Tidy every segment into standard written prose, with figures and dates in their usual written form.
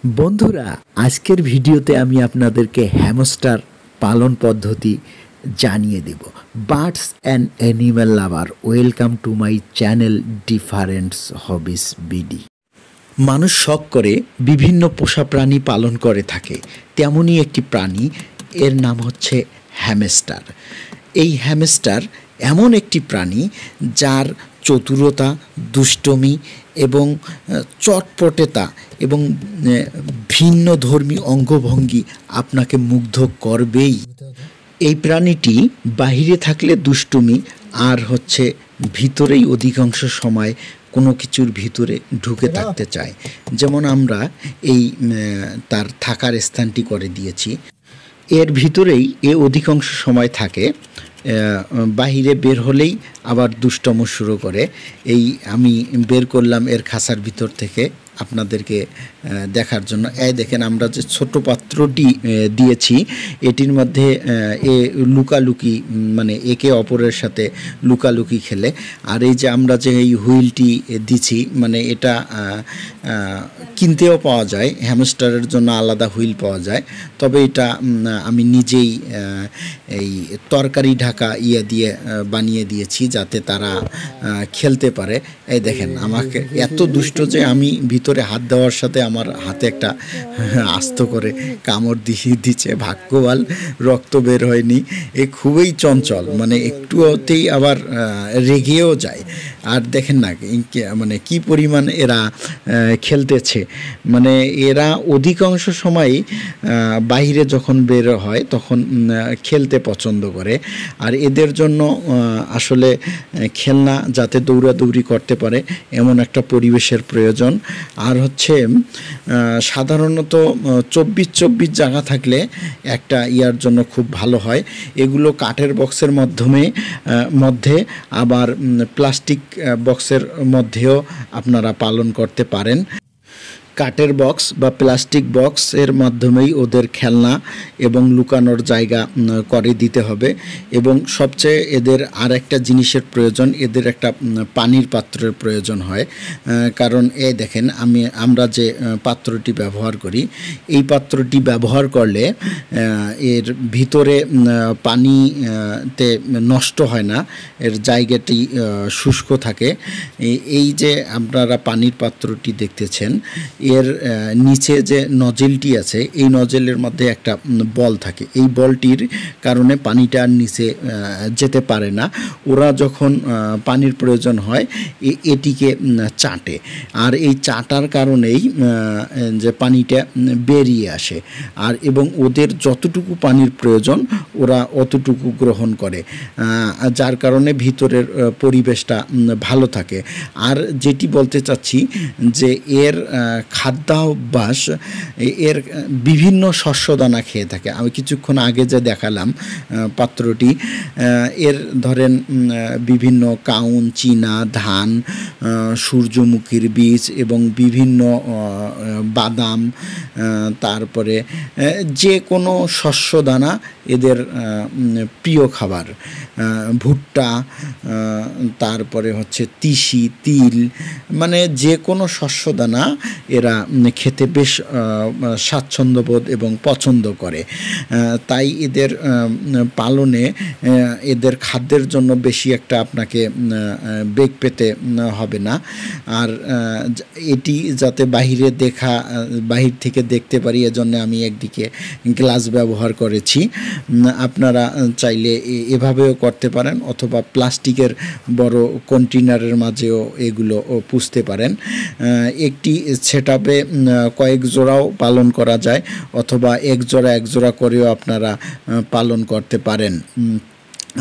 বন্ধুরা, আজকের ভিডিওতে আমি আপনাদেরকে হ্যামস্টার পালন পদ্ধতি জানিয়ে দেব। Birds and animal lover, welcome to my channel differents hobbies BD. মানুষ শখ করে বিভিন্ন পোষা প্রাণী পালন করে থাকে, তেমনই একটি প্রাণী, এর নাম হচ্ছে হ্যামস্টার। এই হ্যামস্টার এমন একটি প্রাণী যার চতুরতা, দুষ্টমি এবং চটপটেতা এবং ভিন্ন ধর্মী অঙ্গভঙ্গি আপনাকে মুগ্ধ করবেই। এই প্রাণীটি বাহিরে থাকলে দুষ্টুমি, আর হচ্ছে ভিতরেই অধিকাংশ সময় কোনো কিছুর ভিতরে ঢুকে থাকতে চায়। যেমন আমরা এই তার থাকার স্থানটি করে দিয়েছি, এর ভিতরেই এ অধিকাংশ সময় থাকে। বাহিরে বের হলেই আবার দুষ্টম শুরু করে। এই আমি বের করলাম এর খাঁচার ভিতর থেকে আপনাদেরকে দেখার জন্য। এই দেখেন, আমরা যে ছোট পাত্রটি দিয়েছি এটির মধ্যে এ লুকালুকি, মানে একে অপরের সাথে লুকালুকি খেলে। আর এই যে আমরা যে এই হুইলটি দিছি, মানে এটা কিনতেও পাওয়া যায়, হ্যামস্টারের জন্য আলাদা হুইল পাওয়া যায়। তবে এটা আমি নিজেই এই তরকারি ঢাকা দিয়ে বানিয়ে দিয়েছি যাতে তারা খেলতে পারে। এই দেখেন, আমাকে এত দুষ্ট যে আমি ভিতরে হাত দেওয়ার সাথে আমার হাতে একটা আস্ত করে কামড় দিয়ে দিচ্ছে। ভাগ্যবান রক্ত বের হয়নি। এ খুবই চঞ্চল, মানে একটুতেই আবার রেগেও যায়। আর দেখেন না মানে কি পরিমাণ এরা খেলতেছে। মানে এরা অধিকাংশ সময়ই বাইরে যখন বের হয় তখন খেলতে পছন্দ করে। আর এদের জন্য আসলে খেলনা যাতে দৌড়াদৌড়ি করতে পারে এমন একটা পরিবেশের প্রয়োজন। আর হচ্ছে সাধারণত 24 জায়গা থাকলে একটা ইয়ার জন্য খুব ভালো হয়। এগুলো কাঠের বক্সের মধ্যে আবার প্লাস্টিক বক্সের মধ্যেও আপনারা পালন করতে পারেন। কাঠের বক্স বা প্লাস্টিক বক্সের মাধ্যমেই ওদের খেলনা এবং লুকানোর জায়গা করে দিতে হবে। এবং সবচেয়ে এদের আর একটা জিনিসের প্রয়োজন, এদের একটা পানির পাত্রের প্রয়োজন হয়। কারণ দেখেন, আমরা যে পাত্রটি ব্যবহার করি, এই পাত্রটি ব্যবহার করলে এর ভিতরে পানিতে নষ্ট হয় না, এর জায়গাটি শুষ্ক থাকে। এই যে আপনারা পানির পাত্রটি দেখতেছেন, এর নিচে যে নজেলটি আছে, এই নজেলের মধ্যে একটা বল থাকে। এই বলটির কারণে পানিটা আর নিচে যেতে পারে না। ওরা যখন পানির প্রয়োজন হয় এটিকে চাটে, আর এই চাটার কারণেই যে পানিটা বেরিয়ে আসে। আর এবং ওদের যতটুকু পানির প্রয়োজন ওরা অতটুকু গ্রহণ করে, যার কারণে ভিতরের পরিবেশটা ভালো থাকে। আর যেটি বলতে চাচ্ছি যে এর খাদ্যাভ্যাস, এর বিভিন্ন শস্যদানা খেয়ে থাকে। আমি কিছুক্ষণ আগে যে দেখালাম পাত্রটি, এর ধরেন বিভিন্ন কাউন, চীনা ধান, সূর্যমুখীর বীজ এবং বিভিন্ন বাদাম, তারপরে যে কোনো শস্যদানা এদের প্রিয় খাবার। ভুট্টা, তারপরে হচ্ছে তিসি, তিল, মানে যে কোনো শস্যদানা এরা খেতে বেশ স্বাচ্ছন্দ্যবোধ এবং পছন্দ করে। তাই এদের পালনে এদের খাদ্যের জন্য বেশি একটা আপনাকে বেগ পেতে হবে না। আর এটি যাতে বাহির থেকে দেখতে পারি, এজন্য আমি একদিকে গ্লাস ব্যবহার করেছি। আপনারা চাইলে এভাবেও করতে পারেন, অথবা প্লাস্টিকের বড় কন্টেনারের মাঝেও এগুলো পুষতে পারেন। একটি সেটআপে কয়েক জোড়াও পালন করা যায়, অথবা এক জোড়া করেও আপনারা পালন করতে পারেন।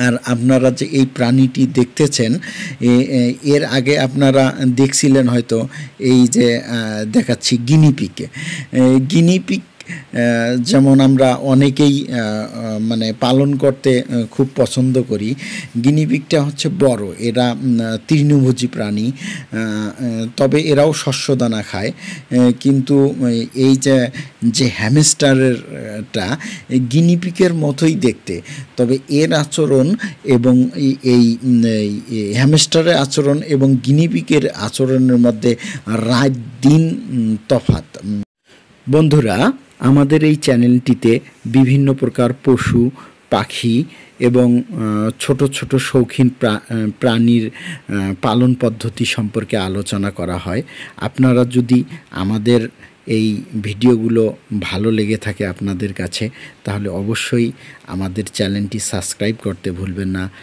আর আপনারা যে এই প্রাণীটি দেখতেছেন, এর আগে আপনারা দেখছিলেন হয়তো, এই যে দেখাচ্ছি গিনিপিগ। যেমন আমরা অনেকেই মানে পালন করতে খুব পছন্দ করি। গিনিপিগটা হচ্ছে বড়, এরা তৃণভোজী প্রাণী, তবে এরাও শস্যদানা খায়। কিন্তু এই যে হ্যামস্টারেরটা গিনিপিগের মতোই দেখতে, তবে এর আচরণ এবং এই হ্যামস্টারের আচরণ এবং গিনিপিগের আচরণের মধ্যে রাত দিন তফাৎ। বন্ধুরা, আমাদের এই চ্যানেলটিতে বিভিন্ন প্রকার পশু পাখি এবং ছোট ছোট শৌখিন প্রাণীর পালন পদ্ধতি সম্পর্কে আলোচনা করা হয়। আপনারা যদি আমাদের এই ভিডিওগুলো ভালো লেগে থাকে আপনাদের কাছে, তাহলে অবশ্যই আমাদের চ্যানেলটি সাবস্ক্রাইব করতে ভুলবেন না।